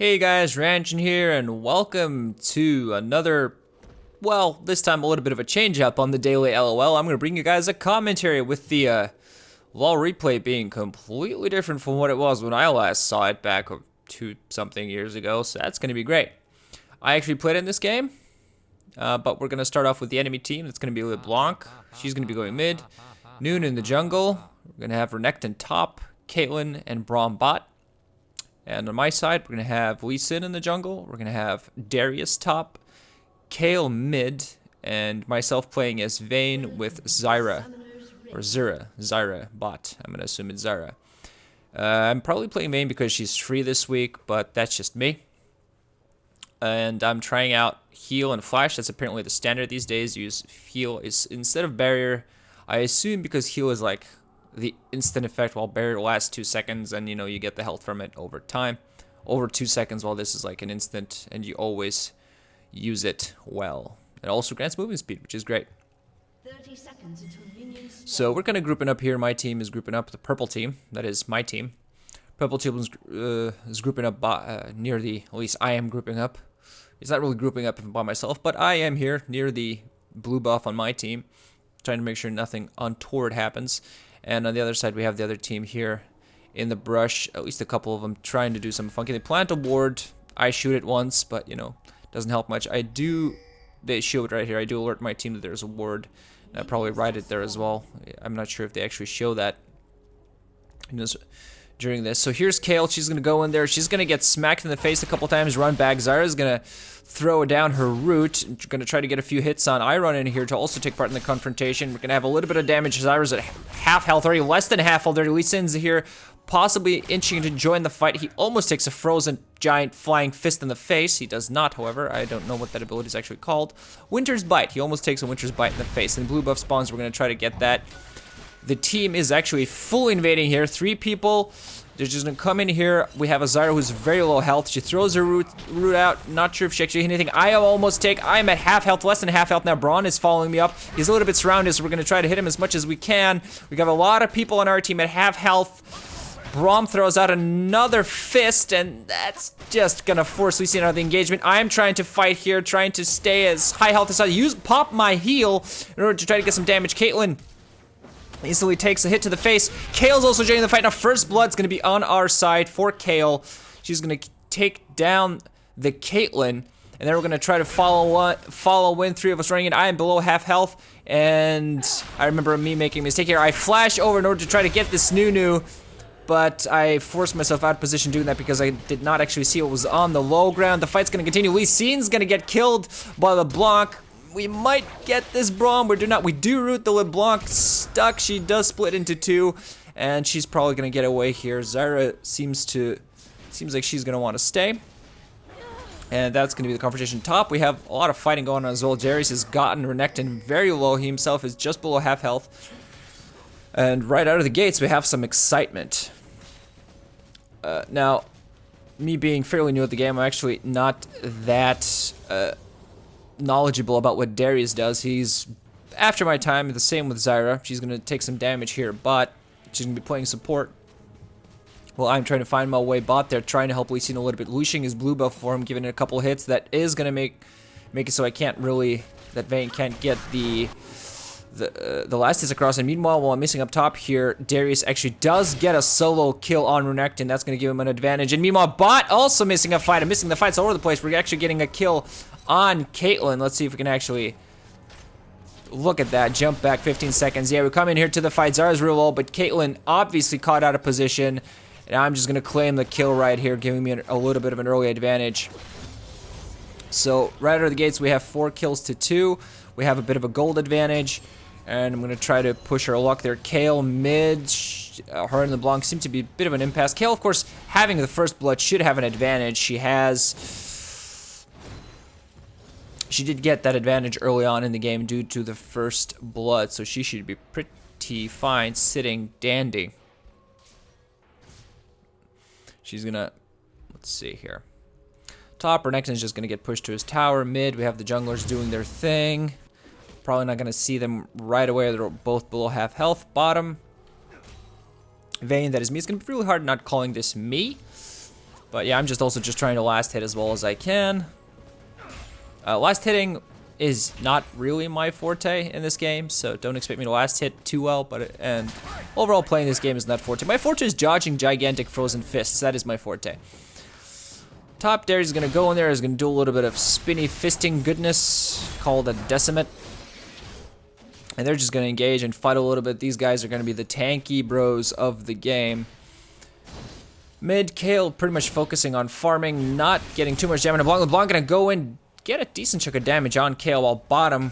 Hey guys, Ranchin here, and welcome to another, well, this time a little bit of a change up on the Daily LOL. I'm going to bring you guys a commentary with the LOL replay being completely different from what it was when I last saw it back 2-something years ago, so that's going to be great. I actually played in this game, but we're going to start off with the enemy team. That's going to be LeBlanc. She's going to be going mid. Noon in the jungle. We're going to have Renekton top, Caitlyn, and Braum bot. And on my side, we're going to have Lee Sin in the jungle. We're going to have Darius top, Kayle mid, and myself playing as Vayne with Zyra, or Zyra bot. I'm going to assume it's Zyra. I'm probably playing Vayne because she's free this week, but that's just me. And I'm trying out heal and flash. That's apparently the standard these days. Use heal is instead of barrier. I assume because heal is like the instant effect, while barrier lasts 2 seconds, and you get the health from it over time. Over 2 seconds, while this is like an instant, and you always use it well. It also grants movement speed, which is great. 30 seconds until minions. So we're kind of grouping up here. My team is grouping up. The purple team, that is my team. Purple team is grouping up near the, at least I am grouping up. It's not really grouping up by myself, but I am here near the blue buff on my team, trying to make sure nothing untoward happens. And on the other side, we have the other team here in the brush, at least a couple of them trying to do something funky. They plant a ward. I shoot it once, but, doesn't help much. They show it right here. I do alert my team that there's a ward. And I probably write it there as well. I'm not sure if they actually show that during this. So here's Kayle. She's going to go in there. She's going to get smacked in the face a couple times, run back. Zyra's going to throw down her root. Going to try to get a few hits on. I run in here to also take part in the confrontation. We're going to have a little bit of damage. Zyra's at half health already, less than half health already. Lee Sin's here, possibly inching to join the fight. He almost takes a frozen giant flying fist in the face. He does not, however. I don't know what that ability is actually called. Winter's Bite. He almost takes a Winter's Bite in the face. And blue buff spawns. We're going to try to get that. The team is actually full invading here. 3 people. They're just going to come in here. We have a Zyra who's very low health. She throws her root out. Not sure if she actually hit anything. I'm at half health, less than half health now. Braun is following me up. He's a little bit surrounded, so we're going to try to hit him as much as we can. We got a lot of people on our team at half health. Braum throws out another fist, and that's just going to force Lee Sin out of the engagement. I'm trying to fight here, trying to stay as high health as I pop my heal in order to try to get some damage. Caitlyn instantly takes a hit to the face. Kayle's also joining the fight. Now first blood's going to be on our side for Kayle. She's going to take down the Caitlyn, and then we're going to try to follow win. 3 of us running in. I am below half health, and I remember me making a mistake here. I flash over in order to try to get this Nunu, but I forced myself out of position doing that because I did not actually see what was on the low ground. The fight's going to continue. Lee Sin's going to get killed by LeBlanc. We might get this Braum. We do root the LeBlanc stuck. She does split into 2, and she's probably gonna get away here. Zyra seems like she's gonna want to stay, and that's gonna be the confrontation top. We have a lot of fighting going on as well. Darius has gotten Renekton very low. He himself is just below half health, and right out of the gates we have some excitement. Now, me being fairly new at the game, I'm actually not that knowledgeable about what Darius does. He's after my time. The same with Zyra. She's gonna take some damage here, but she's gonna be playing support. Well, I'm trying to find my way bot there, trying to help Lee Sin a little bit. Lucian is blue buff for him, giving it a couple hits. That is gonna make it so that Vayne can't get the last hits across. And meanwhile, while I'm missing up top here, Darius actually does get a solo kill on Renekton. That's gonna give him an advantage. And meanwhile, bot also missing a fight. I'm missing the fights all over the place. We're actually getting a kill on Caitlyn. Let's see if we can actually look at that. Jump back 15 seconds. Yeah, we come in here to the fight. Zara's real low, but Caitlyn obviously caught out of position. And I'm just going to claim the kill right here, giving me a little bit of an early advantage. So right out of the gates, we have 4 kills to 2. We have a bit of a gold advantage. And I'm going to try to push our luck there. Kayle mid. Her and LeBlanc seem to be a bit of an impasse. Kayle, of course, having the first blood should have an advantage. She did get that advantage early on in the game due to the first blood, so she should be pretty fine, sitting dandy. She's gonna, let's see here. Top, Renekton's just gonna get pushed to his tower. Mid, we have the junglers doing their thing. Probably not gonna see them right away. They're both below half health. Bottom, Vayne, that is me. It's gonna be really hard not calling this me. But yeah, I'm just also just trying to last hit as well as I can. Last hitting is not really my forte in this game, so don't expect me to last hit too well, and overall playing this game is not forte. My forte is dodging gigantic frozen fists. That is my forte. Top Darius is gonna go in there, is gonna do a little bit of spinny fisting goodness called a decimate. And they're just gonna engage and fight a little bit. These guys are gonna be the tanky bros of the game. Mid, Kayle pretty much focusing on farming, not getting too much damage. LeBlanc gonna go in, get a decent chunk of damage on Kayle, while bottom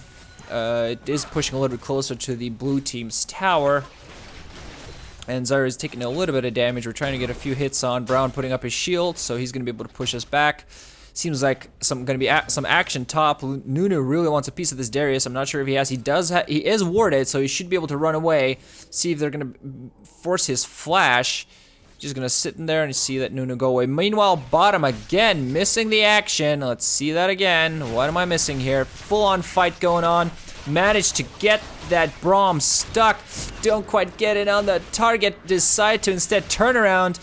it is pushing a little bit closer to the blue team's tower. And Zyra is taking a little bit of damage. We're trying to get a few hits on Brown, putting up his shield, so he's going to be able to push us back. Seems like some action top. Nunu really wants a piece of this Darius. I'm not sure if he has. He does. He is warded, so he should be able to run away. See if they're going to force his flash. Just gonna sit in there and see that Nunu go away. Meanwhile, bottom again, missing the action. Let's see that again. What am I missing here? Full-on fight going on. Managed to get that Braum stuck. Don't quite get it on the target. Decide to instead turn around.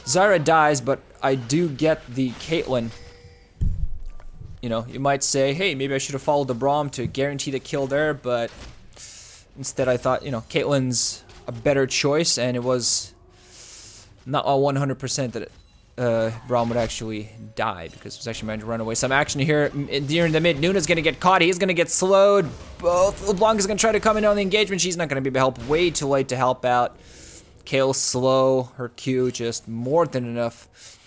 Zyra dies, but I do get the Caitlyn. You know, you might say, hey, maybe I should have followed the Braum to guarantee the kill there, but instead I thought, you know, Caitlyn's a better choice, and it was not a 100% that Braum would actually die, because it was actually managed to run away. Some action here during the mid. Nuna's gonna get caught. He's gonna get slowed. Both LeBlanc is gonna try to come in on the engagement. She's not gonna be able to help. Way too late to help out. Kayle slow. Her Q just more than enough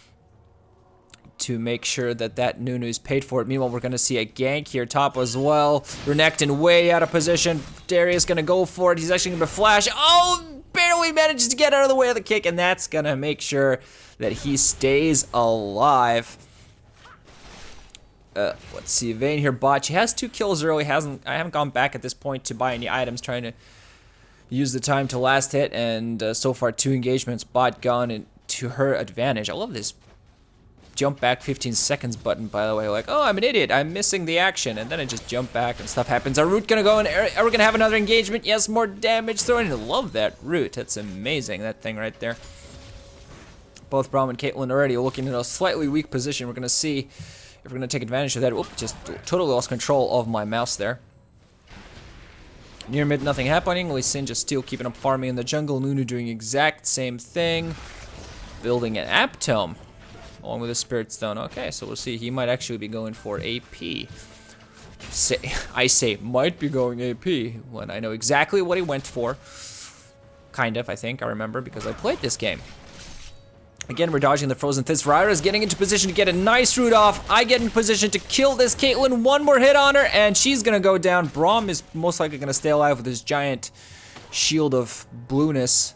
to make sure that Nunu is paid for it. Meanwhile, we're gonna see a gank here top as well. Renekton way out of position. Darius gonna go for it. He's actually gonna flash. Oh! Barely manages to get out of the way of the kick, and that's gonna make sure that he stays alive. Let's see, Vayne here bot. She has 2 kills early. I haven't gone back at this point to buy any items, trying to use the time to last hit, and so far 2 engagements. Bot gone to her advantage. I love this jump back 15 seconds button, by the way. Like, oh, I'm an idiot, I'm missing the action, and then I just jump back and stuff happens. Our root gonna go in. Are we gonna have another engagement? Yes, more damage thrown. I love that root. That's amazing, that thing right there. Both Braum and Caitlyn already looking in a slightly weak position. We're gonna see if we're gonna take advantage of that. Oop, just totally lost control of my mouse there. Near mid, nothing happening. Lee Sin just still keeping up farming in the jungle. Nunu doing exact same thing. Building an app tome along with a Spirit Stone. Okay, so we'll see. He might actually be going for AP. I say might be going AP when I know exactly what he went for. Kind of, I think. I remember because I played this game. Again, we're dodging the Frozen Fist. Ryra's getting into position to get a nice root off. I get in position to kill this Caitlyn. One more hit on her, and she's going to go down. Braum is most likely going to stay alive with his giant shield of blueness.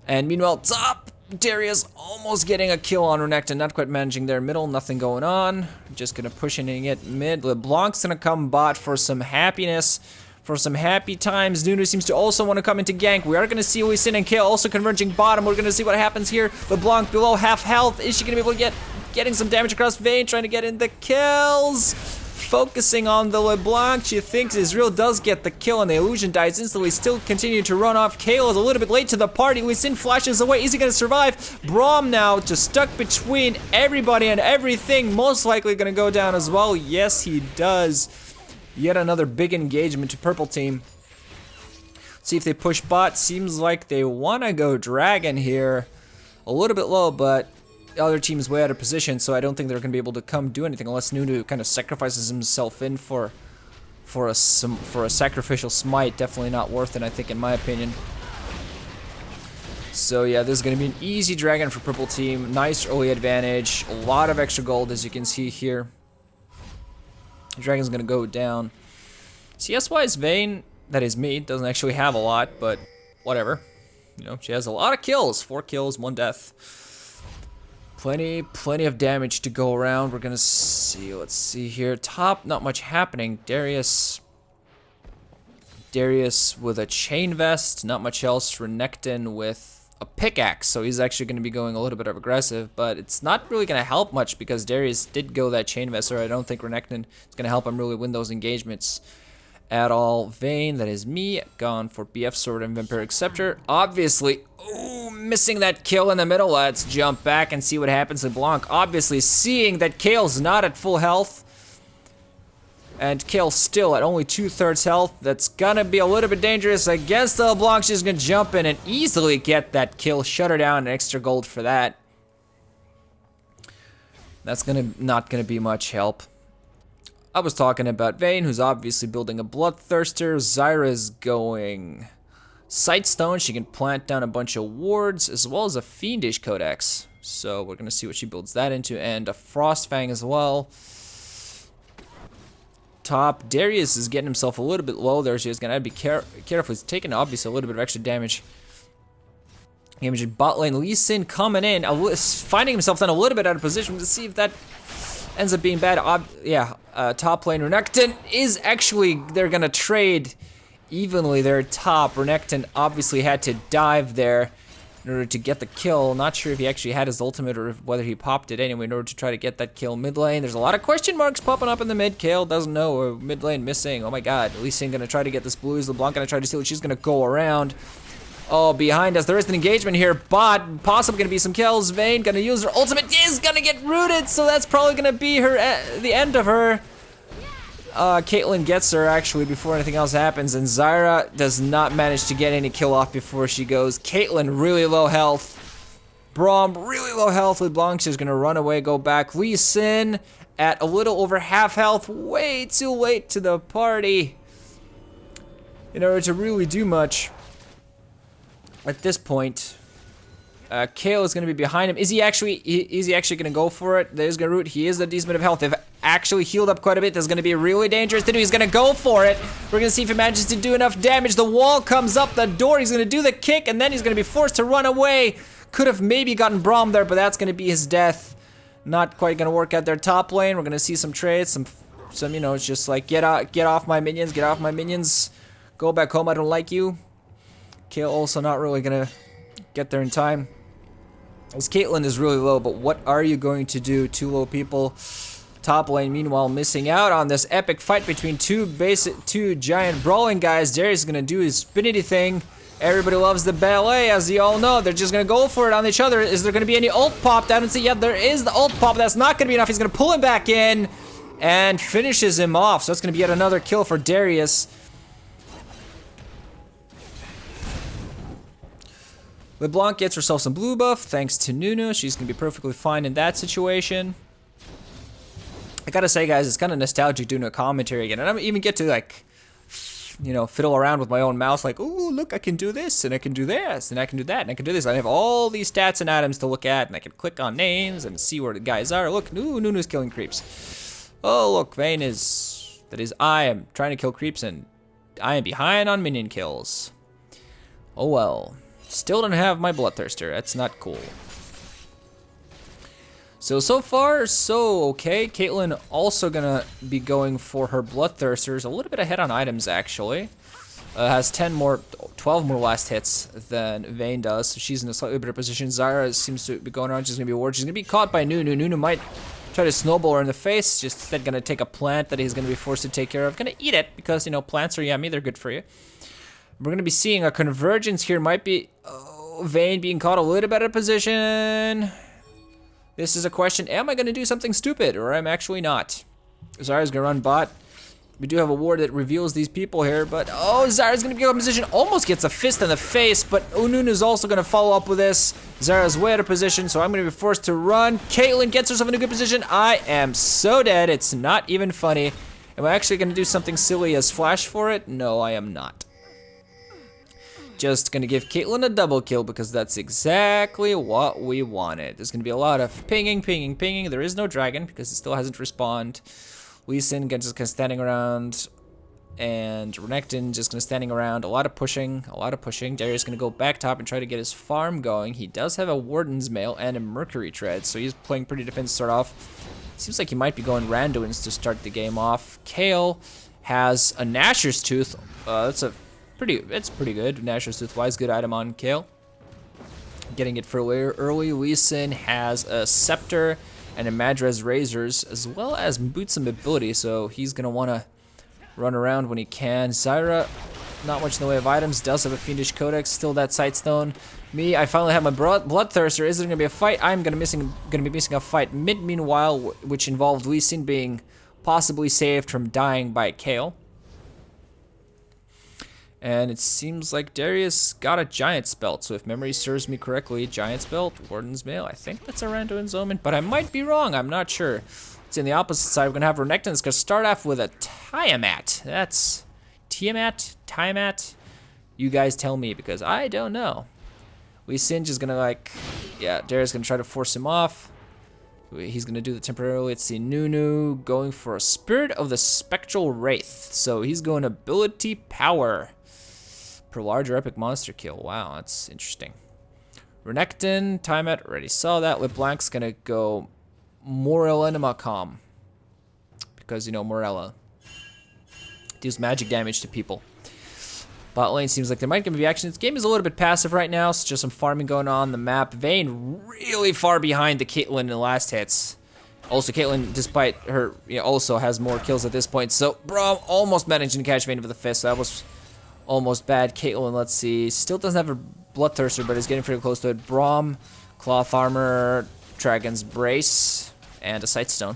And meanwhile, top Darius almost getting a kill on Renekton, not quite managing their middle, nothing going on. Just gonna push in and get mid. LeBlanc's gonna come bot for some happiness, for some happy times. Nunu seems to also want to come into gank. We are gonna see Lee Sin and Kayle also converging bottom. We're gonna see what happens here. LeBlanc below half health. Is she gonna be able to getting some damage across Vayne, trying to get in the kills? Focusing on the LeBlanc, she thinks Israel does get the kill, and the illusion dies instantly, still continue to run off. Kayle is a little bit late to the party. Lee Sin flashes away. Is he going to survive? Braum now just stuck between everybody and everything. Most likely going to go down as well. Yes, he does. Yet another big engagement to purple team. See if they push bot. Seems like they want to go dragon here. A little bit low, but the other team's way out of position, so I don't think they're going to be able to come do anything unless Nunu kind of sacrifices himself in for a sacrificial smite. Definitely not worth it, I think, in my opinion. So yeah, this is going to be an easy dragon for purple team. Nice early advantage. A lot of extra gold, as you can see here. Dragon's going to go down. CS-wise, Vayne, that is me, doesn't actually have a lot, but whatever. You know, she has a lot of kills. 4 kills, 1 death. Plenty of damage to go around. We're gonna see, let's see here. Top, not much happening. Darius with a chain vest, not much else. Renekton with a pickaxe, so he's actually gonna be going a little bit of aggressive, but it's not really gonna help much because Darius did go that chain vest, or I don't think Renekton is gonna help him really win those engagements at all. Vayne, that is me, gone for BF Sword and Vampiric Scepter. Obviously, ooh, missing that kill in the middle. Let's jump back and see what happens to Blanc. Obviously, seeing that Kale's not at full health, and Kale still at only 2/3 health, that's gonna be a little bit dangerous against the LeBlanc. She's gonna jump in and easily get that kill, shut her down, an extra gold for that. That's not gonna be much help. I was talking about Vayne, who's obviously building a Bloodthirster. Zyra's going Sightstone. She can plant down a bunch of wards, as well as a Fiendish Codex. So we're gonna see what she builds that into, and a Frostfang as well. Top, Darius is getting himself a little bit low there. She's gonna be careful. He's taking obviously a little bit of extra damage. Damage in bot lane. Lee Sin coming in, finding himself then a little bit out of position to see if that ends up being bad. Top lane Renekton is actually, they're gonna trade evenly there. Top, Renekton obviously had to dive there in order to get the kill. Not sure if he actually had his ultimate or whether he popped it anyway in order to try to get that kill. Mid lane, there's a lot of question marks popping up in the mid. Kale doesn't know, or mid lane missing. Oh my god, Lee Sin gonna try to get this blues. LeBlanc gonna try to steal it. She's gonna go around. Oh, behind us, there is an engagement here. Bot, possibly gonna be some kills. Vayne gonna use her ultimate, is gonna get rooted, so that's probably gonna be her the end of her. Caitlyn gets her actually before anything else happens, and Zyra does not manage to get any kill off before she goes. Caitlyn really low health. Braum really low health. LeBlanc is gonna run away, go back. Lee Sin at a little over half health, way too late to the party in order to really do much. At this point, Kale is going to be behind him. Is he actually going to go for it? There's going to root. He is a decent bit of health. They've actually healed up quite a bit. That's going to be really dangerous to do. He's going to go for it. We're going to see if he manages to do enough damage. The wall comes up the door. He's going to do the kick, and then he's going to be forced to run away. Could have maybe gotten Braum there, but that's going to be his death. Not quite going to work out their top lane. We're going to see some trades, some you know, it's just like get off my minions, get off my minions. Go back home. I don't like you. Kale also not really gonna get there in time, as Caitlyn is really low, but what are you going to do? Two low people. Top lane, meanwhile, missing out on this epic fight between two giant brawling guys. Darius is gonna do his spinity thing. Everybody loves the ballet, as you all know. They're just gonna go for it on each other. Is there gonna be any ult pop down and see? Yeah, there is the ult pop. That's not gonna be enough. He's gonna pull him back in and finishes him off. So that's gonna be yet another kill for Darius. LeBlanc gets herself some blue buff thanks to Nunu. She's gonna be perfectly fine in that situation. I gotta say, guys, it's kind of nostalgic doing a commentary again. And I don't even get to, like, you know, fiddle around with my own mouse, like, ooh, look, I can do this, and I can do this, and I can do that, and I can do this. I have all these stats and items to look at, and I can click on names and see where the guys are. Look, ooh, Nunu's killing creeps. Oh, look, Vayne is... That is, I am trying to kill creeps, and I am behind on minion kills. Oh, well. Still don't have my Bloodthirster. That's not cool. So far, so okay. Caitlyn also gonna be going for her Bloodthirsters. A little bit ahead on items, actually. Has 12 more last hits than Vayne does, so she's in a slightly better position. Zyra seems to be going around. She's gonna be a ward. She's gonna be caught by Nunu. Nunu might try to snowball her in the face. Just instead gonna take a plant that he's gonna be forced to take care of. Gonna eat it because, you know, plants are yummy. They're good for you. We're gonna be seeing a convergence here. Might be Vayne being caught a little better position. This is a question: am I gonna do something stupid, or am I actually not? Zyra's gonna run bot. We do have a ward that reveals these people here, but oh, Zyra's gonna be in position. Almost gets a fist in the face, but Nunu's also gonna follow up with this. Zyra's way out of position, so I'm gonna be forced to run. Caitlyn gets herself in a good position. I am so dead. It's not even funny. Am I actually gonna do something silly as flash for it? No, I am not. Just gonna give Caitlyn a double kill because that's exactly what we wanted. There's gonna be a lot of pinging. There is no dragon because it still hasn't respawned. Lee Sin just kind of standing around, and Renekton just gonna standing around. A lot of pushing. Darius gonna go back top and try to get his farm going. He does have a Warden's Mail and a Mercury Tread, so he's playing pretty defensive to start off. Seems like he might be going Randuin's to start the game off. Kale has a Nashor's Tooth. It's pretty good. Nashor's Tooth wise, good item on Kale. Getting it for early. Lee Sin has a Scepter and a Madras Razors, as well as Boots of Mobility, so he's gonna wanna run around when he can. Zyra, not much in the way of items, does have a Fiendish Codex, still that Sightstone. Me, I finally have my Bloodthirster. Is there going to be a fight? I'm going to be missing a fight meanwhile, which involved Lee Sin being possibly saved from dying by Kayle. And it seems like Darius got a Giant's Belt, so if memory serves me correctly, Giant's Belt, Warden's Mail, I think that's a Randuin's Omen, but I might be wrong, I'm not sure. It's in the opposite side, we're going to have Renekton. It's going to start off with a Tiamat. That's Tiamat? You guys tell me, because I don't know. Lee Sin is going to Darius is going to try to force him off. He's going to do that temporarily. Let's see, Nunu going for a Spirit of the Spectral Wraith. So he's going ability power. Per large or epic monster kill. Wow, that's interesting. Renekton, Tiamat, already saw that. LeBlanc's gonna go Morella Macom. Because, you know, Morella deals magic damage to people. Bot lane seems like there might be action. This game is a little bit passive right now, so just some farming going on the map. Vayne really far behind the Caitlyn in the last hits. Also, Caitlyn, despite her, also has more kills at this point. So, Braum almost managing to catch Vayne with the fist. So that was almost bad. Caitlyn, let's see, still doesn't have a Bloodthirster, but is getting pretty close to it. Braum, Cloth Armor, Dragon's Brace, and a Sightstone.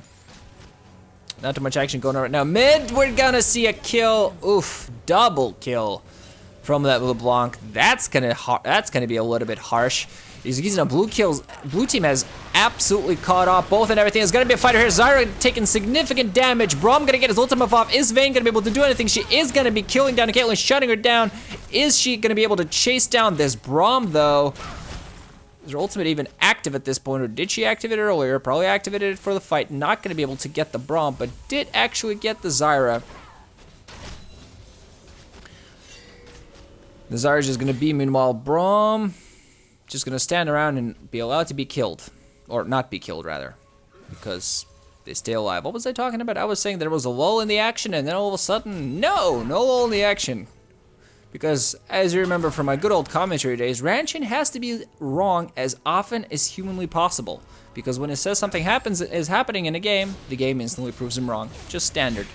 Not too much action going on right now. Mid, we're gonna see a kill. Oof, double kill from that LeBlanc. That's gonna be a little bit harsh. He's using a blue kills. Blue team has absolutely caught off both and everything. It's gonna be a fighter here. Zyra taking significant damage. Braum gonna get his ultimate off. Is Vayne gonna be able to do anything? She is gonna be killing down Caitlyn, shutting her down. Is she gonna be able to chase down this Braum though? Is her ultimate even active at this point, or did she activate it earlier? Probably activated it for the fight. Not gonna be able to get the Braum, but did actually get the Zyra. The Zyra's just gonna be, meanwhile, Braum just gonna stand around and be allowed to be killed. Or not be killed, rather. Because they stay alive. What was I talking about? I was saying there was a lull in the action, and then all of a sudden, no lull in the action. Because, as you remember from my good old commentary days, Ranchin has to be wrong as often as humanly possible. Because when it says something is happening in a game, the game instantly proves him wrong. Just standard.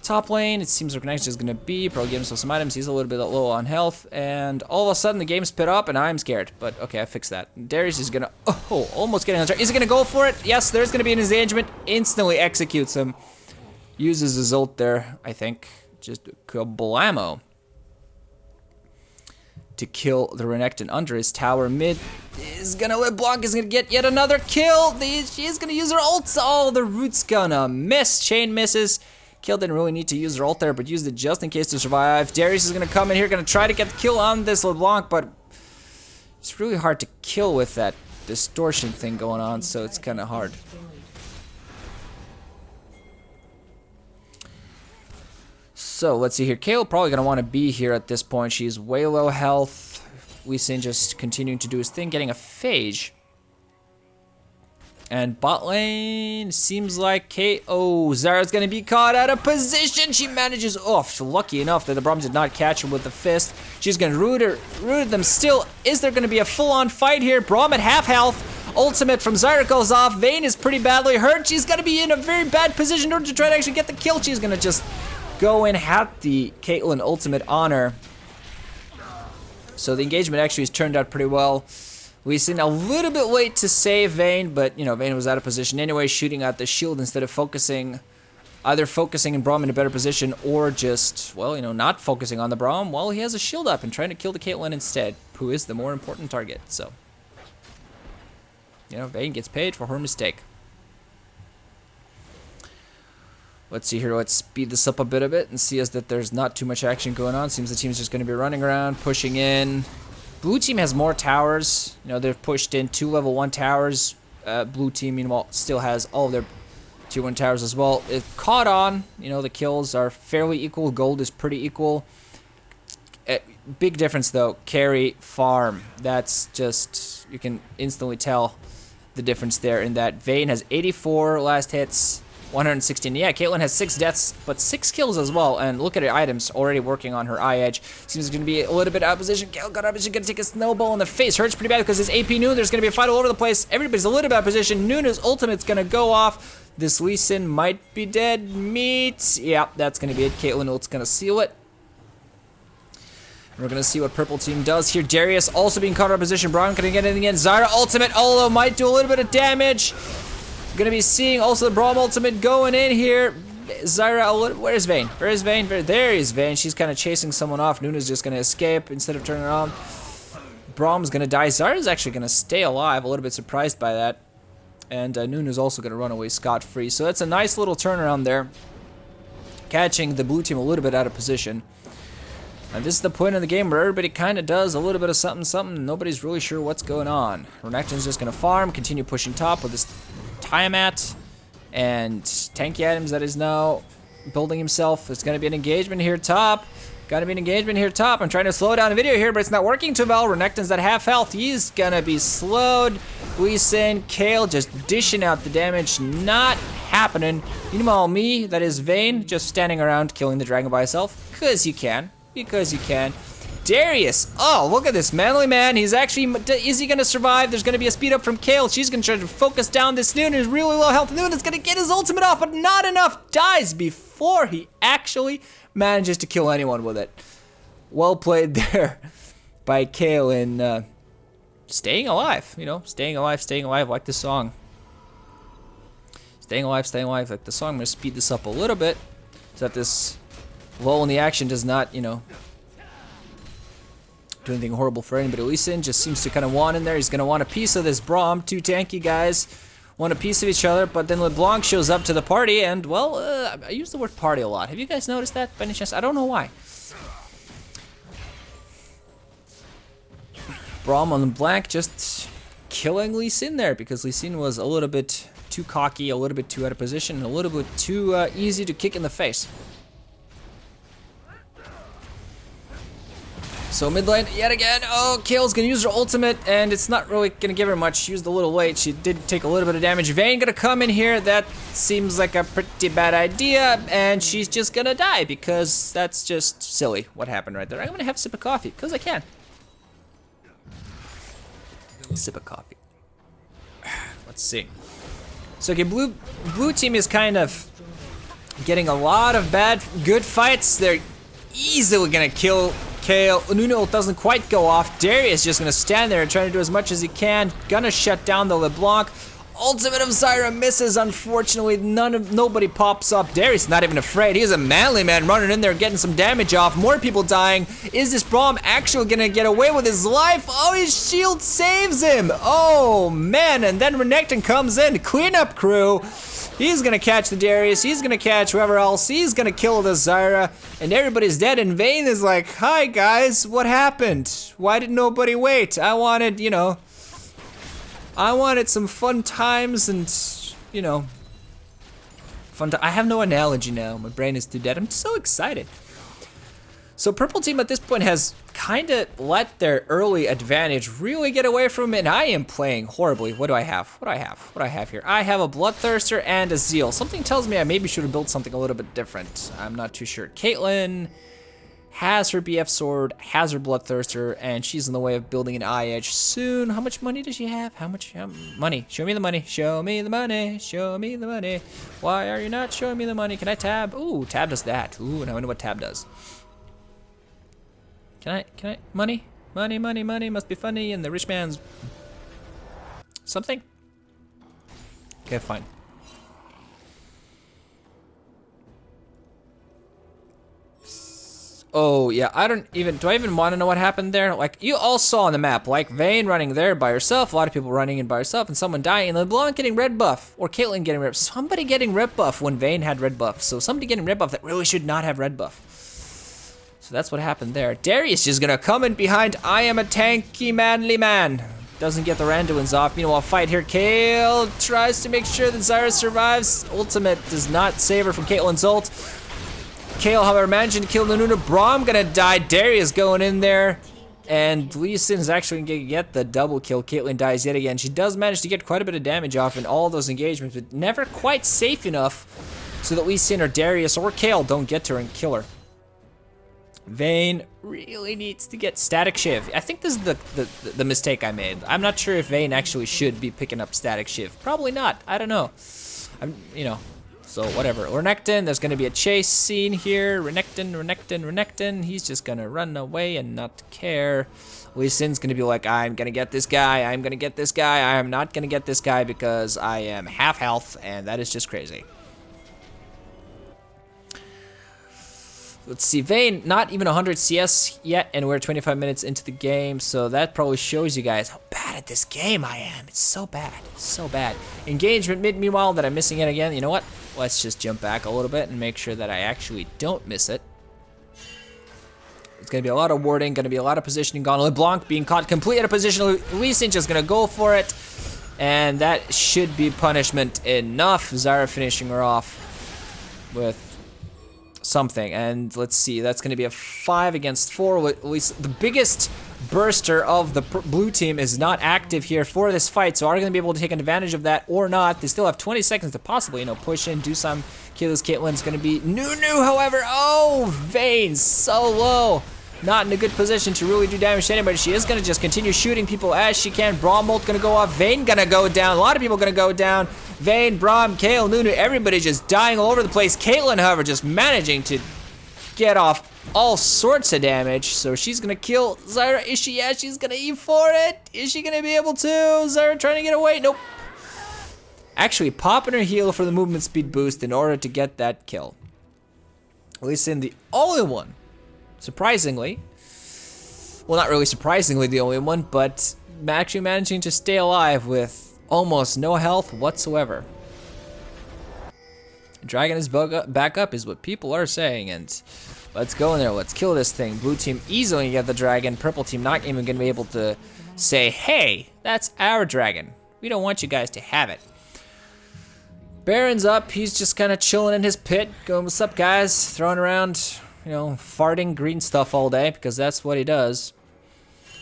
Top lane, it seems like Renekton is going to be, probably give himself some items. He's a little bit low on health, and all of a sudden the game spit up, and I'm scared. But okay, I fixed that. Darius is going to, almost getting on the start. Is he going to go for it? Yes, there's going to be an engagement. Instantly executes him. Uses his ult there, I think. Just kablamo. To kill the Renekton under his tower. Mid is going to LeBlanc is going to get yet another kill. She is going to use her ult. Oh, the root's going to miss. Chain misses. Kill didn't really need to use her ult there, but used it just in case to survive. Darius is going to come in here, going to try to get the kill on this LeBlanc, but it's really hard to kill with that distortion thing going on, so it's kind of hard. So, let's see here. Kayle probably going to want to be here at this point. She's way low health. Lee Sin just continuing to do his thing, getting a Phage. And bot lane seems like Zyra's gonna be caught out of position. She manages, lucky enough that the Braum did not catch her with the fist. She's gonna root them still. Is there gonna be a full-on fight here? Braum at half health. Ultimate from Zyra goes off. Vayne is pretty badly hurt. She's gonna be in a very bad position in order to try to actually get the kill. She's gonna just go in, have the Caitlyn ultimate on her. So the engagement actually has turned out pretty well. We've seen a little bit late to save Vayne, but, Vayne was out of position anyway, shooting at the shield instead of either focusing in Braum in a better position or just, not focusing on the Braum while he has a shield up and trying to kill the Caitlyn instead, who is the more important target. So, Vayne gets paid for her mistake. Let's see here, let's speed this up a bit and see as that there's not too much action going on. Seems the team's just going to be running around, pushing in. Blue team has more towers. They've pushed in 2 level 1 towers. Blue team, meanwhile, still has all of their tier 1 towers as well. It caught on. The kills are fairly equal. Gold is pretty equal. Big difference, though. Carry, farm. That's just, you can instantly tell the difference there in that Vayne has 84 last hits. 116. Yeah, Caitlyn has 6 deaths, but 6 kills as well. And look at her items already working on her eye edge. Seems going to be a little bit out of position. Caitlyn got out of position, going to take a snowball in the face. Hurts pretty bad because his AP Noon. There's going to be a fight all over the place. Everybody's a little bit out of position. Nuna's ultimate's going to go off. This Lee Sin might be dead. Meat. Yeah, that's going to be it. Caitlyn ult's going to seal it. We're going to see what purple team does here. Darius also being caught out of position. Braum going to get anything in. Zyra ultimate, although might do a little bit of damage. Going to be seeing also the Braum ultimate going in here. Zyra, where's Vayne? Where is Vayne? There is Vayne. She's kind of chasing someone off. Nuna's just going to escape instead of turning around. Braum's going to die. Zyra's actually going to stay alive. A little bit surprised by that. And Nuna's also going to run away scot-free. So that's a nice little turnaround there. Catching the blue team a little bit out of position. And this is the point in the game where everybody kind of does a little bit of something. Nobody's really sure what's going on. Renekton's just going to farm, continue pushing top with this Tiamat and tanky items that is now building himself. There's going to be an engagement here top. Got to be an engagement here top. I'm trying to slow down the video here, but it's not working too well. Renekton's at half health. He's going to be slowed. Lee Sin, Kale just dishing out the damage. Not happening. Meanwhile, me, that is Vayne, just standing around killing the dragon by herself. Because you can. Because you can. Darius, oh, look at this manly man. He's actually, is he going to survive? There's going to be a speed up from Kale. She's going to try to focus down this Noon. He's really low health. Noon is going to get his ultimate off, but not enough. Dies before he actually manages to kill anyone with it. Well played there by Kale in staying alive. You know, staying alive like the song. Staying alive like the song. I'm going to speed this up a little bit so that this lull in the action does not, you know, do anything horrible for anybody. Lee Sin just seems to kind of want in there. He's going to want a piece of this Braum. 2 tanky guys want a piece of each other, but then LeBlanc shows up to the party, and, well, I use the word party a lot. Have you guys noticed that by any chance? I don't know why. Braum on LeBlanc just killing Lee Sin there, because Lee Sin was a little bit too cocky, a little bit too out of position, and a little bit too easy to kick in the face. So mid lane, yet again, oh, Kale's gonna use her ultimate, and it's not really gonna give her much. She used a little late. She did take a little bit of damage. Vayne gonna come in here. That seems like a pretty bad idea, and she's just gonna die, because that's just silly what happened right there. I'm gonna have a sip of coffee, because I can. Sip of coffee. Let's see. So, okay, blue team is kind of getting a lot of good fights. They're easily gonna kill Kale. Nuno doesn't quite go off. Darius just gonna stand there and try to do as much as he can. Gonna shut down the LeBlanc. Ultimate of Zyra misses, unfortunately. Nobody pops up. Darius not even afraid. He's a manly man running in there, getting some damage off. More people dying. Is this Braum actually gonna get away with his life? Oh, his shield saves him. Oh, man. And then Renekton comes in. Cleanup crew. He's gonna catch the Darius. He's gonna catch whoever else. He's gonna kill the Zyra. And everybody's dead. And Vayne is like, hi, guys. What happened? Why did nobody wait? I wanted, you know, I wanted some fun times and, you know, I have no analogy now. My brain is too dead. I'm so excited. So purple team at this point has kind of let their early advantage really get away from it. And I am playing horribly. What do I have? What do I have here? I have a Bloodthirster and a Zeal. Something tells me I maybe should have built something a little bit different. I'm not too sure. Caitlyn has her BF sword, has her Bloodthirster, and she's in the way of building an eye edge soon. How much money does she have? How much money? Show me the money. Show me the money. Show me the money. Why are you not showing me the money? Can I tab? Ooh, tab does that. Ooh, now I know what tab does. Can I? Money? Money must be funny in the rich man's something? Okay, fine. Oh, yeah, do I even want to know what happened there? Like, you all saw on the map, like, Vayne running there by herself, a lot of people running in by herself, and someone dying, and LeBlanc getting red buff, or Caitlyn getting red buff. Somebody getting red buff when Vayne had red buff, so somebody getting red buff that really should not have red buff. So that's what happened there. Darius just gonna come in behind, I am a tanky manly man. Doesn't get the Randuins off. Meanwhile, fight here, Kale tries to make sure that Zyra survives. Ultimate does not save her from Caitlyn's ult. Kale, however, managing to kill Nanuna. Braum gonna die. Darius going in there. And Lee Sin is actually going to get the double kill. Caitlyn dies yet again. She does manage to get quite a bit of damage off in all those engagements, but never quite safe enough so that Lee Sin or Darius or Kayle don't get to her and kill her. Vayne really needs to get Static Shiv. I think this is the mistake I made. I'm not sure if Vayne actually should be picking up Static Shiv. Probably not. I don't know. So whatever. Renekton, there's going to be a chase scene here. Renekton. He's just going to run away and not care. Lee Sin's going to be like, I'm going to get this guy. I'm going to get this guy. I am not going to get this guy because I am half health, and that is just crazy. Let's see, Vayne, not even 100 CS yet, and we're 25 minutes into the game, so that probably shows you guys how bad at this game I am. It's so bad, so bad. Engagement mid, meanwhile, that I'm missing it again. You know what? Let's just jump back a little bit and make sure that I actually don't miss it. It's going to be a lot of warding, going to be a lot of positioning gone. LeBlanc being caught completely out of position. Lee Sin just going to go for it, and that should be punishment enough. Zyra finishing her off with something, and let's see, that's going to be a 5 against 4. At least the biggest burster of the blue team is not active here for this fight, so are going to be able to take advantage of that or not. They still have 20 seconds to possibly, push in, do some. Kills Caitlyn's going to be Nunu, however. Oh, Vayne so low, not in a good position to really do damage to anybody. She is going to just continue shooting people as she can. Braumbolt going to go off. Vayne going to go down. A lot of people going to go down. Vayne, Braum, Kayle, Nunu, everybody just dying all over the place. Caitlyn, however, just managing to get off all sorts of damage. So she's going to kill Zyra. Is she? Yeah, she's going to eat for it. Is she going to be able to? Zyra trying to get away. Nope. Actually popping her heal for the movement speed boost in order to get that kill. At least in the only one, surprisingly. Well, not really surprisingly the only one, but actually managing to stay alive with almost no health whatsoever. Dragon is back up is what people are saying, and let's go in there. Let's kill this thing. Blue team easily get the dragon. Purple team not even going to be able to say, hey, that's our dragon. We don't want you guys to have it. Baron's up. He's just kind of chilling in his pit, going, what's up, guys? Throwing around, farting green stuff all day because that's what he does.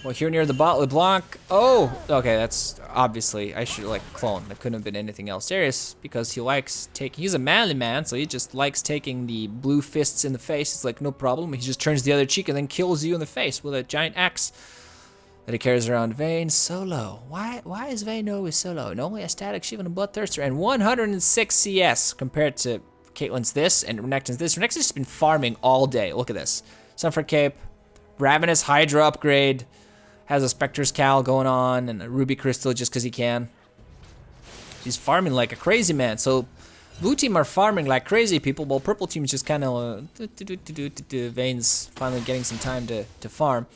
Well, here near the bot, LeBlanc. Oh, okay, that's obviously, I should clone. That couldn't have been anything else. Darius, because he likes taking, he's a manly man, so he just likes taking the blue fists in the face. It's like, no problem. He just turns the other cheek and then kills you in the face with a giant axe that he carries around. Vayne, so low. Why is Vayne always so low? Normally a Static Shiv and a Bloodthirster, and 106 CS compared to Caitlyn's this and Renekton's this. Renekton's just been farming all day. Look at this. Sunford Cape, Ravenous Hydra upgrade, has a Spectre's Cal going on, and a Ruby Crystal just because he can. He's farming like a crazy man. So blue team are farming like crazy people, while purple team is just kind of Vayne's finally getting some time to farm.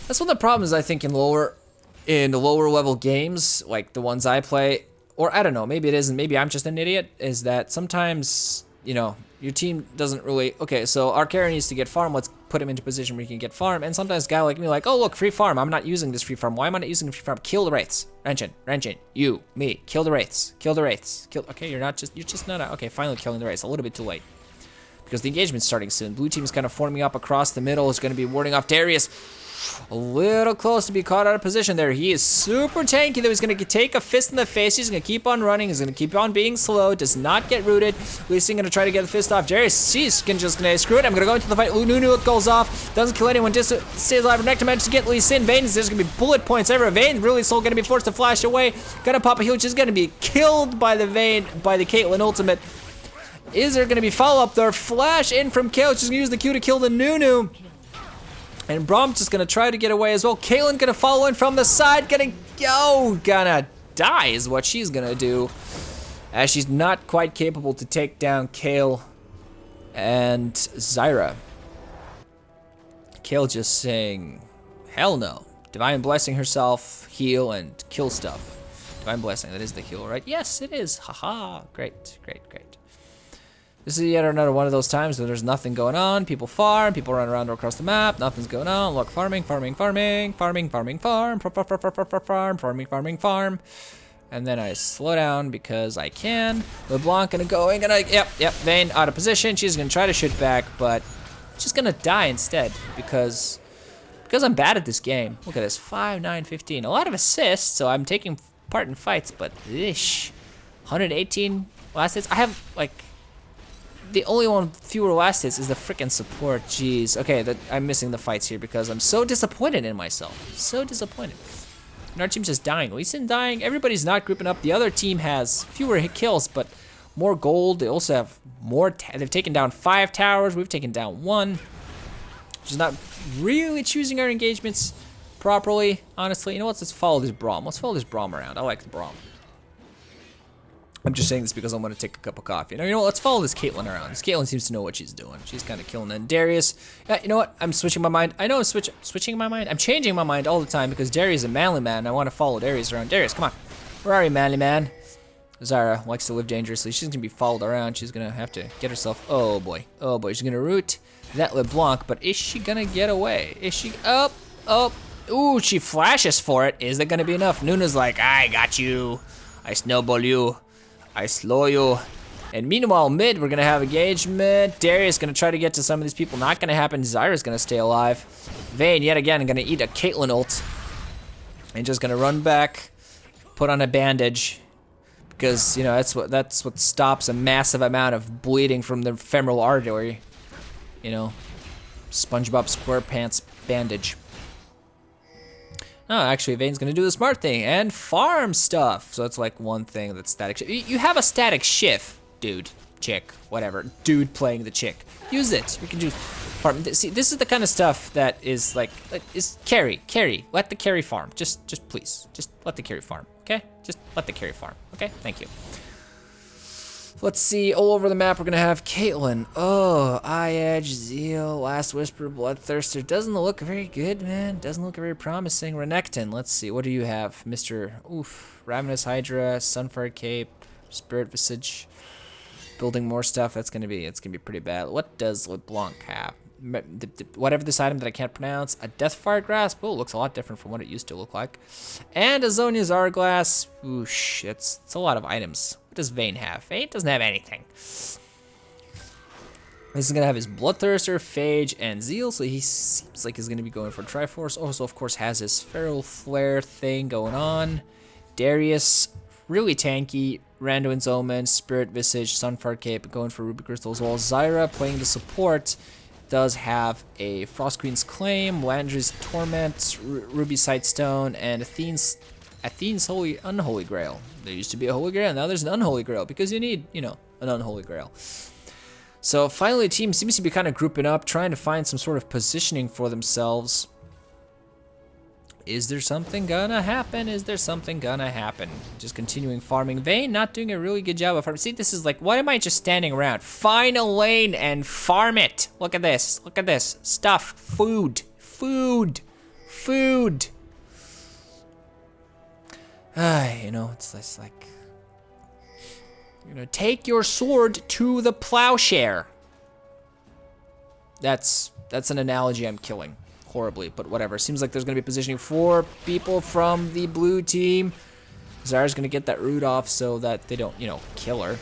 That's one of the problems I think in the lower level games, like the ones I play, or I don't know, maybe it isn't, maybe I'm just an idiot, is that sometimes, your team doesn't really, okay, so our carry needs to get farm, let's put him into a position where he can get farm, and sometimes a guy like me oh look, free farm, I'm not using this free farm, why am I not using the free farm? Kill the wraiths, Renjin, you, me, kill the wraiths, okay, you're just not, okay, finally killing the wraiths, a little bit too late. Because the engagement's starting soon, blue team is kind of forming up across the middle, is going to be warding off Darius. A little close to be caught out of position there. He is super tanky though. He's going to take a fist in the face. He's going to keep on running. He's going to keep on being slow. Does not get rooted. Lee Sin going to try to get the fist off. Darius, he's just going to screw it. I'm going to go into the fight. Nunu goes off. Doesn't kill anyone. Just stays alive. Renekton manages to get Lee Sin. Vayne, there's going to be bullet points everywhere. Vayne really slow. Going to be forced to flash away. Going to pop a heal, which is going to be killed by the Caitlyn ultimate. Is there going to be follow-up there? Flash in from Kayle. She's going to use the Q to kill the Nunu. And Braum's just gonna try to get away as well. Caitlyn gonna follow in from the side, gonna die is what she's gonna do, as she's not quite capable to take down Kayle and Zyra. Kayle just saying, hell no. Divine Blessing herself, heal and kill stuff. Divine Blessing, that is the heal, right? Yes, it is. Haha, great. This is yet another one of those times where there's nothing going on. People farm, people run around across the map, nothing's going on. Look, farming, farm. And then I slow down because I can. LeBlanc gonna go, yep, Vayne out of position. She's gonna try to shoot back, but she's gonna die instead because because I'm bad at this game. Look at this, 5, 9, 15. A lot of assists, so I'm taking part in fights, but ish. 118 last hits. I have, like, the only one fewer last hits is the freaking support. Jeez. Okay, I'm missing the fights here because I'm so disappointed in myself. So disappointed. And our team's just dying. Lee Sin dying. Everybody's not grouping up. The other team has fewer hit kills, but more gold. They also have more. They've taken down 5 towers. We've taken down 1. Which is not really choosing our engagements properly, honestly. You know what? Let's follow this Braum. Let's follow this Braum around. I like the Braum. I'm just saying this because I want to take a cup of coffee. You know what? Let's follow this Caitlyn around. This Caitlyn seems to know what she's doing. She's kind of killing it. Darius, you know what? I'm switching my mind. I know I'm switching my mind. I'm changing my mind all the time because Darius is a manly man. And I want to follow Darius around. Darius, come on. Where are you, manly man? Zara likes to live dangerously. She's going to be followed around. She's going to have to get herself... Oh, boy. Oh, boy. She's going to root that LeBlanc. But is she going to get away? Is she... Oh. Ooh, she flashes for it. Is that going to be enough? Nuna's like, I got you. I snowball you. I slow you. And meanwhile, mid, we're going to have engagement. Darius going to try to get to some of these people. Not going to happen. Zyra's going to stay alive. Vayne, yet again, going to eat a Caitlyn ult. And just going to run back. Put on a bandage. Because, you know, that's what stops a massive amount of bleeding from the femoral artery. You know. SpongeBob SquarePants bandage. Oh, actually, Vayne's gonna do the smart thing and farm stuff. So it's like one thing that's static shift. You have a static shift, dude, chick, whatever. Dude playing the chick. Use it. You can do farm. See, this is the kind of stuff that is like is carry. Let the carry farm. Just please, just let the carry farm. Okay? Just let the carry farm. Okay? Thank you. Let's see, all over the map we're gonna have Caitlyn. Oh, Eye Edge, Zeal, Last Whisper, Bloodthirster. Doesn't look very good, man. Doesn't look very promising. Renekton, let's see, what do you have? Mr. Ravenous Hydra, Sunfire Cape, Spirit Visage. Building more stuff, it's gonna be pretty bad. What does LeBlanc have? Whatever this item that I can't pronounce. A Deathfire Grasp. Oh, it looks a lot different from what it used to look like. And a Zhonya's Hourglass. Oosh, it's a lot of items. What does Vayne have? Vayne doesn't have anything. This is gonna have his Bloodthirster, Phage, and Zeal, so he seems like he's gonna be going for Triforce. Also, of course, has his Feral Flare thing going on. Darius, really tanky. Randuin's Omen, Spirit Visage, Sunfire Cape, going for Ruby Crystal as well. Zyra playing the support. Does have a Frost Queen's Claim, Landry's Torment, Ruby Sightstone, and Athene's Unholy Grail. There used to be a Holy Grail, now there's an Unholy Grail, because you need, you know, an Unholy Grail. So finally, the team seems to be kind of grouping up, trying to find some sort of positioning for themselves. Is there something gonna happen? Is there something gonna happen? Just continuing farming. Vayne not doing a really good job of farming. See, this is like, why am I just standing around? Find a lane and farm it. Look at this. Look at this. Stuff. Food. Food. Food. You know, it's just like, you know, take your sword to the plowshare. That's an analogy I'm killing horribly, but whatever. Seems like there's going to be positioning for people from the blue team. Zara's going to get that root off so that they don't, you know, kill her.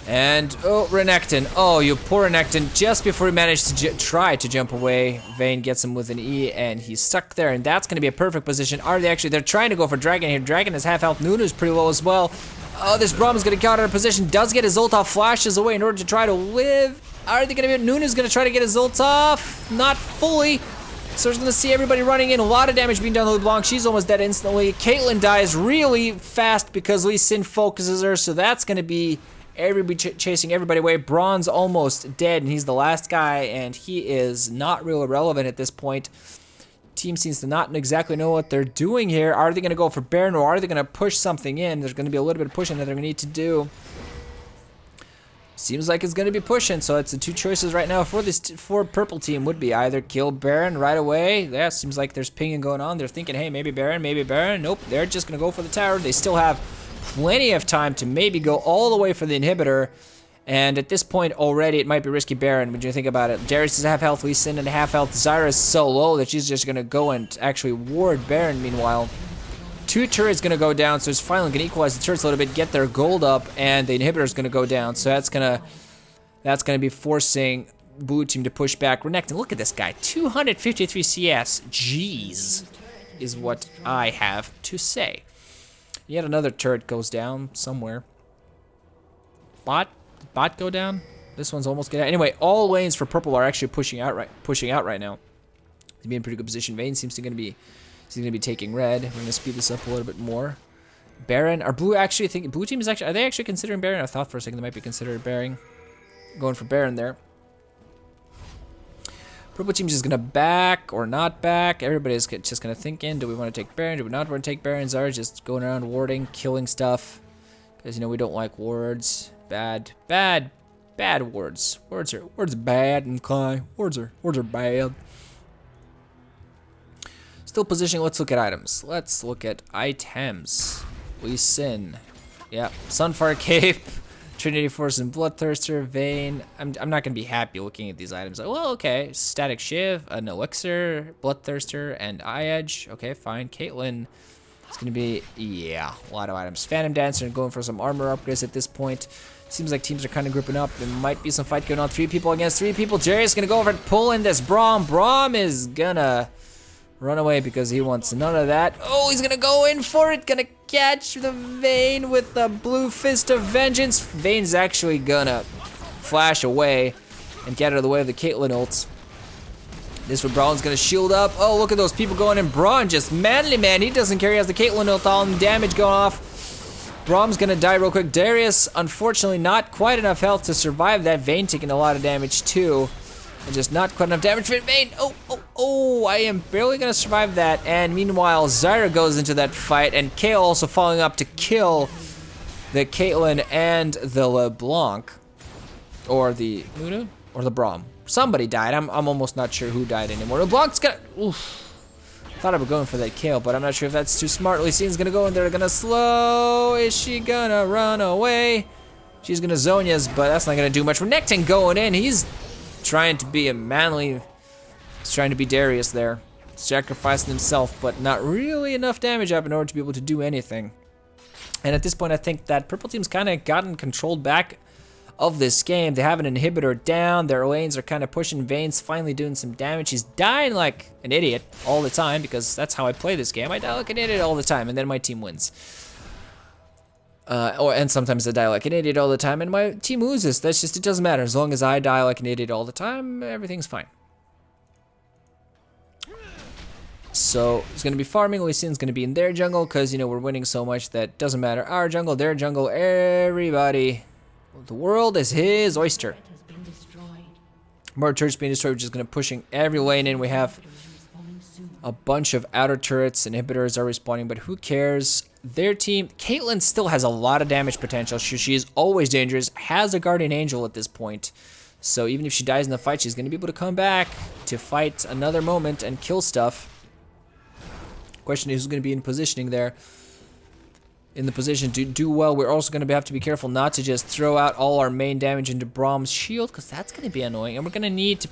And, oh, Renekton. Oh, you poor Renekton. Just before he managed to try to jump away, Vayne gets him with an E, and he's stuck there, and that's going to be a perfect position. Are they actually? They're trying to go for Dragon here. Dragon is half health. Nuna's pretty low as well. Oh, this Braum is going to get out of position. Does get his ult off, flashes away in order to try to live. Are they going to be? Nuna's going to try to get his ult off. Not fully. So we're going to see everybody running in. A lot of damage being done to LeBlanc. She's almost dead instantly. Caitlyn dies really fast because Lee Sin focuses her. So that's going to be everybody chasing everybody away. Braun's almost dead, and he's the last guy, and he is not real irrelevant at this point. Team seems to not exactly know what they're doing here. Are they going to go for Baron, or are they going to push something in? There's going to be a little bit of pushing that they're going to need to do. Seems like it's going to be pushing, so it's the two choices right now for this for purple team would be either kill Baron right away. Yeah, seems like there's pinging going on. They're thinking, hey, maybe Baron, maybe Baron. Nope, they're just going to go for the tower. They still have plenty of time to maybe go all the way for the inhibitor. And at this point already, it might be risky Baron when you think about it. Darius is half health, Lee Sin and half health. Zyra is so low that she's just going to go and actually ward Baron meanwhile. Two turrets going to go down, so it's finally going to equalize the turrets a little bit, get their gold up, and the inhibitor is going to go down. So that's going to be forcing blue team to push back. Renekton, look at this guy, 253 CS. Jeez, is what I have to say. Yet another turret goes down somewhere. Bot go down? This one's almost getting out. Anyway, all lanes for purple are actually pushing out right now. He's in pretty good position. Vayne seems to be taking red. We're gonna speed this up a little bit more. Baron, are blue actually thinking? Blue team is actually, are they actually considering Baron? I thought for a second they might be considering Baron. Going for Baron there. Purple team's just gonna back or not back. Everybody's just gonna think in. Do we want to take Baron? Do we not want to take Baron? Zara's just going around warding, killing stuff. Because, you know, we don't like wards. Bad wards. Wards are bad and Kai. Wards are bad. Still positioning. Let's look at items. Let's look at items. Lee Sin. Yeah. Sunfire Cape. Trinity Force and Bloodthirster. Vayne. I'm not going to be happy looking at these items. Like, well, okay. Static Shiv. An Elixir. Bloodthirster. And Eye Edge. Okay, fine. Caitlyn. It's going to be, yeah, a lot of items. Phantom Dancer and going for some armor upgrades at this point. Seems like teams are kind of grouping up. There might be some fight going on. 3 people against 3 people. Jerry's going to go over and pull in this Braum. Braum is going to run away because he wants none of that. Oh, he's going to go in for it. Going to catch the Vayne with the blue fist of vengeance. Vayne's actually going to flash away and get out of the way of the Caitlyn ults. This one, Braun's gonna shield up. Oh, look at those people going in. Braun just manly, man. He doesn't care. He has the Caitlyn ult on, damage going off. Braum's gonna die real quick. Darius, unfortunately, not quite enough health to survive that. Vayne taking a lot of damage too. And just not quite enough damage for Vayne. Oh, I am barely gonna survive that. And meanwhile, Zyra goes into that fight. And Kayle also following up to kill the Caitlyn and the LeBlanc. Or the Luna? Or the Braum. Somebody died. I'm almost not sure who died anymore. LeBlanc's gonna... Oof. I thought I was going for that Kayle, but I'm not sure if that's too smart. Lee Sin's gonna go in there, gonna slow. Is she gonna run away? She's gonna Zhonya's, but that's not gonna do much. Renekton going in. He's trying to be a manly... He's trying to be Darius there. Sacrificing himself, but not really enough damage up in order to be able to do anything. And at this point, I think that purple team's kind of gotten controlled back of this game. They have an inhibitor down. Their lanes are kind of pushing. Vayne's finally doing some damage. He's dying like an idiot all the time because that's how I play this game. I die like an idiot all the time, and then my team wins. And sometimes I die like an idiot all the time, and my team loses. That's just, it doesn't matter. As long as I die like an idiot all the time, everything's fine. So he's going to be farming. Lee Sin's going to be in their jungle because, you know, we're winning so much that doesn't matter. Our jungle, their jungle, everybody. The world is his oyster. More turrets being destroyed, which is going to pushing every lane in. We have a bunch of outer turrets. Inhibitors are respawning, but who cares? Their team, Caitlyn still has a lot of damage potential. She is always dangerous. Has a guardian angel at this point. So even if she dies in the fight, she's going to be able to come back to fight another moment and kill stuff. Question is who's going to be in positioning there. In the position to do well. We're also going to have to be careful not to just throw out all our main damage into Braum's shield, because that's going to be annoying. And we're going to need to,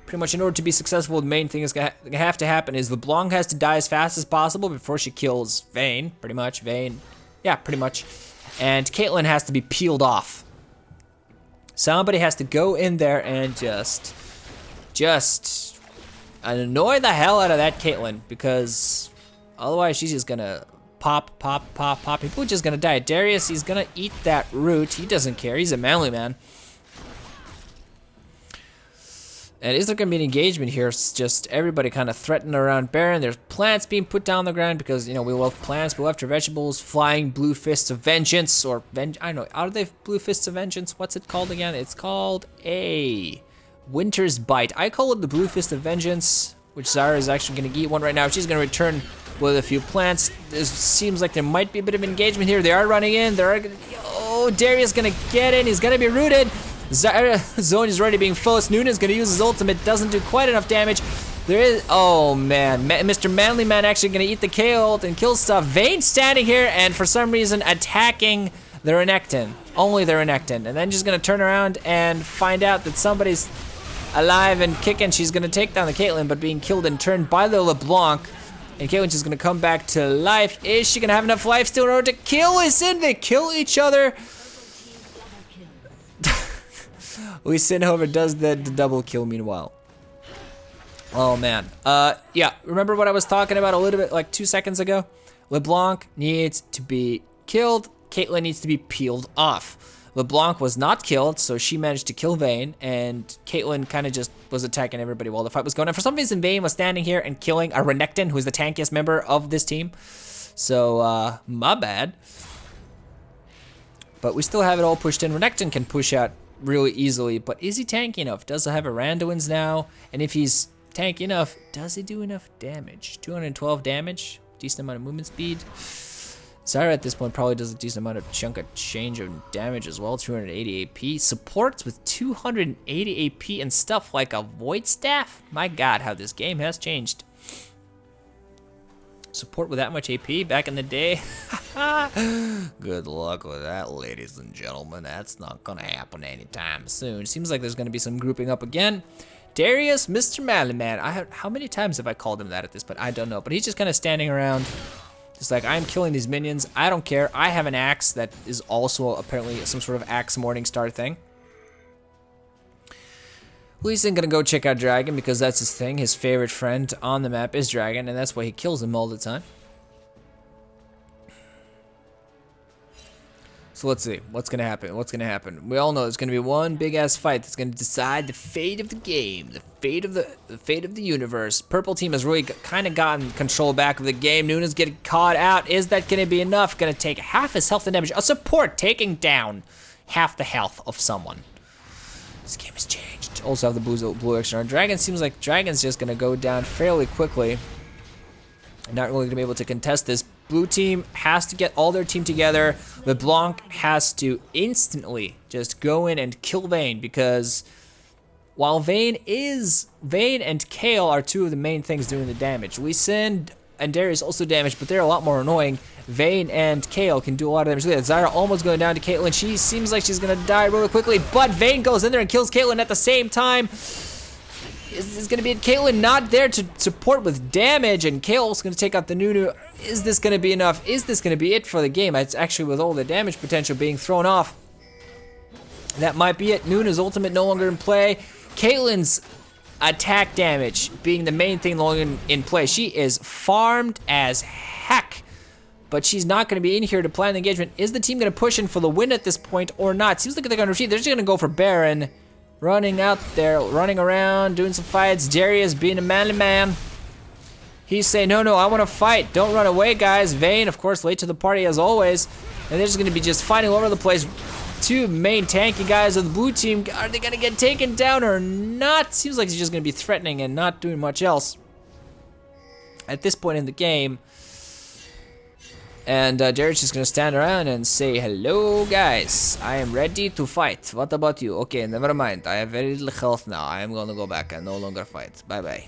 pretty much in order to be successful, the main thing is going to have to happen is LeBlanc has to die as fast as possible before she kills Vayne, pretty much. Vayne, yeah, pretty much. And Caitlyn has to be peeled off. Somebody has to go in there and just annoy the hell out of that Caitlyn, because otherwise she's just going to pop. People are just gonna die. Darius, he's gonna eat that root. He doesn't care. He's a manly man. And is there gonna be an engagement here? It's just everybody kind of threatening around Baron. There's plants being put down on the ground because, you know, we love plants. We love our vegetables. Flying blue fists of vengeance, or I don't know. Are they blue fists of vengeance? What's it called again? It's called a Winter's Bite. I call it the blue fist of vengeance, which Zara is actually gonna eat one right now. She's gonna return with a few plants. It seems like there might be a bit of engagement here. They are running in. Oh, Darius gonna get in. He's gonna be rooted. Zone is already being forced. Nuna's gonna use his ultimate. Doesn't do quite enough damage. There is, oh man, Mr. Manly Man actually gonna eat the KO ult and kill stuff. Vayne standing here and for some reason attacking the Renekton. Only the Renekton. And then just gonna turn around and find out that somebody's alive and kicking. She's gonna take down the Caitlyn, but being killed in turn by the LeBlanc. And Caitlyn's just gonna come back to life. Is she gonna have enough life still in order to kill Lee Sin? They kill each other. Lee Sin, however, does the double kill meanwhile. Oh man. Yeah, remember what I was talking about a little bit like 2 seconds ago? LeBlanc needs to be killed. Caitlyn needs to be peeled off. LeBlanc was not killed, so she managed to kill Vayne, and Caitlyn kind of just was attacking everybody while the fight was going on. For some reason, Vayne was standing here and killing a Renekton, who is the tankiest member of this team. So, my bad. But we still have it all pushed in. Renekton can push out really easily, but is he tanky enough? Does he have a Randuin's now? And if he's tanky enough, does he do enough damage? 212 damage, decent amount of movement speed. Zyra at this point probably does a decent amount of chunk of change of damage as well, 280 AP. Supports with 280 AP and stuff like a Void Staff. My god, how this game has changed. Support with that much AP back in the day. Good luck with that, ladies and gentlemen. That's not gonna happen anytime soon. Seems like there's gonna be some grouping up again. Darius, Mr. Manly Man. How many times have I called him that at this point? I don't know, but he's just kind of standing around. Just like, I'm killing these minions. I don't care. I have an axe that is also apparently some sort of axe Morningstar thing. Lee Sin gonna go check out Dragon because that's his thing. His favorite friend on the map is Dragon, and that's why he kills him all the time. So let's see. What's gonna happen? What's gonna happen? We all know there's gonna be one big ass fight that's gonna decide the fate of the game, the fate of the universe. Purple team has really kind of gotten control back of the game. Nuna's getting caught out. Is that gonna be enough? Gonna take half his health and damage. A support taking down half the health of someone. This game has changed. Also have the blue extra. Dragon seems like Dragon's just gonna go down fairly quickly. Not really gonna be able to contest this. Blue team has to get all their team together. LeBlanc has to instantly just go in and kill Vayne, because while Vayne and Kale are two of the main things doing the damage. Lee Sin and Darius also damage, but they're a lot more annoying. Vayne and Kale can do a lot of damage. Look at that. Zyra almost going down to Caitlyn. She seems like she's gonna die really quickly, but Vayne goes in there and kills Caitlyn at the same time. Is going to be Caitlyn not there to support with damage, and Kale's going to take out the Nunu. Is this going to be enough? Is this going to be it for the game? It's actually with all the damage potential being thrown off. That might be it. Nunu's ultimate no longer in play. Caitlyn's attack damage being the main thing no longer in play. She is farmed as heck, but she's not going to be in here to plan the engagement. Is the team going to push in for the win at this point or not? Seems like they're going to retreat. They're just going to go for Baron. Running out there, running around, doing some fights. Darius being a manly man. He's saying, no, I want to fight. Don't run away, guys. Vayne, of course, late to the party as always. And they're just going to be just fighting all over the place. Two main tanky guys of the blue team. Are they going to get taken down or not? Seems like he's just going to be threatening and not doing much else at this point in the game. And Darius is gonna stand around and say, hello guys, I am ready to fight. What about you? Okay, never mind. I have very little health now. I am gonna go back and no longer fight. Bye bye.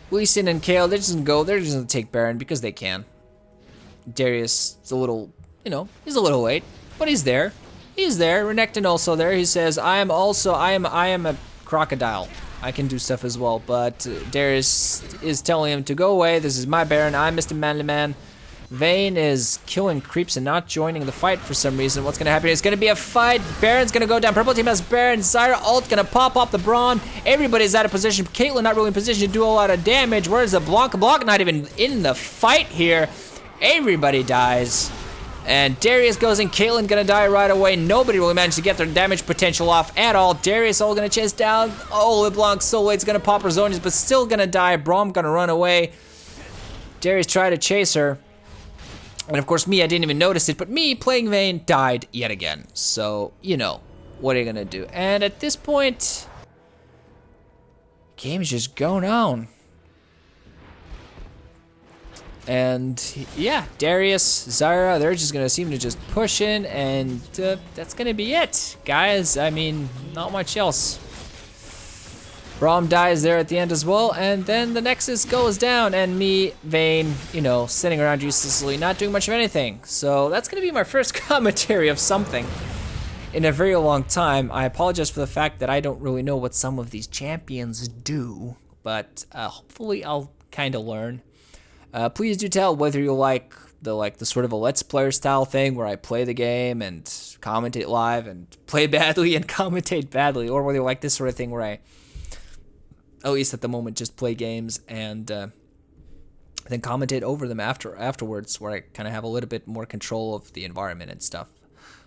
Lee Sin and Kale, they're just gonna go. They're just gonna take Baron because they can. Darius is a little, he's a little late, but he's there. He's there. Renekton also there. He says, I am a crocodile. I can do stuff as well, but Darius is telling him to go away. This is my Baron. I'm Mr. Manly Man. Vayne is killing creeps and not joining the fight for some reason. What's gonna happen? It's gonna be a fight. Baron's gonna go down. Purple team has Baron. Zyra ult gonna pop up the Brawn. Everybody's out of position. Caitlyn not really in position to do a lot of damage. Where's the Blanc? Blanc not even in the fight here. Everybody dies. And Darius goes in. Caitlyn gonna die right away. Nobody really managed to get their damage potential off at all. Darius all gonna chase down. Oh, LeBlanc so late. It's gonna pop her zonies, but still gonna die. Braum gonna run away. Darius tried to chase her. And of course me, I didn't even notice it, but me playing Vayne died yet again. So, what are you gonna do? And at this point, game's just going on. And yeah, Darius, Zyra, they're just gonna seem to just push in, and that's gonna be it, guys. I mean, not much else. Braum dies there at the end as well, and then the Nexus goes down, and me, Vayne, sitting around uselessly, not doing much of anything. So that's gonna be my first commentary of something in a very long time. I apologize for the fact that I don't really know what some of these champions do, but hopefully I'll kind of learn. Please do tell whether you like the sort of a Let's Player style thing where I play the game and commentate live and play badly and commentate badly, or whether you like this sort of thing where I, at least at the moment, just play games and then commentate over them afterwards, where I kind of have a little bit more control of the environment and stuff.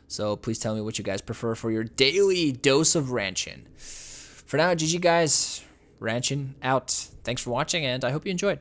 So please tell me what you guys prefer for your daily dose of ranchin'. For now, GG guys, ranchin' out. Thanks for watching, and I hope you enjoyed.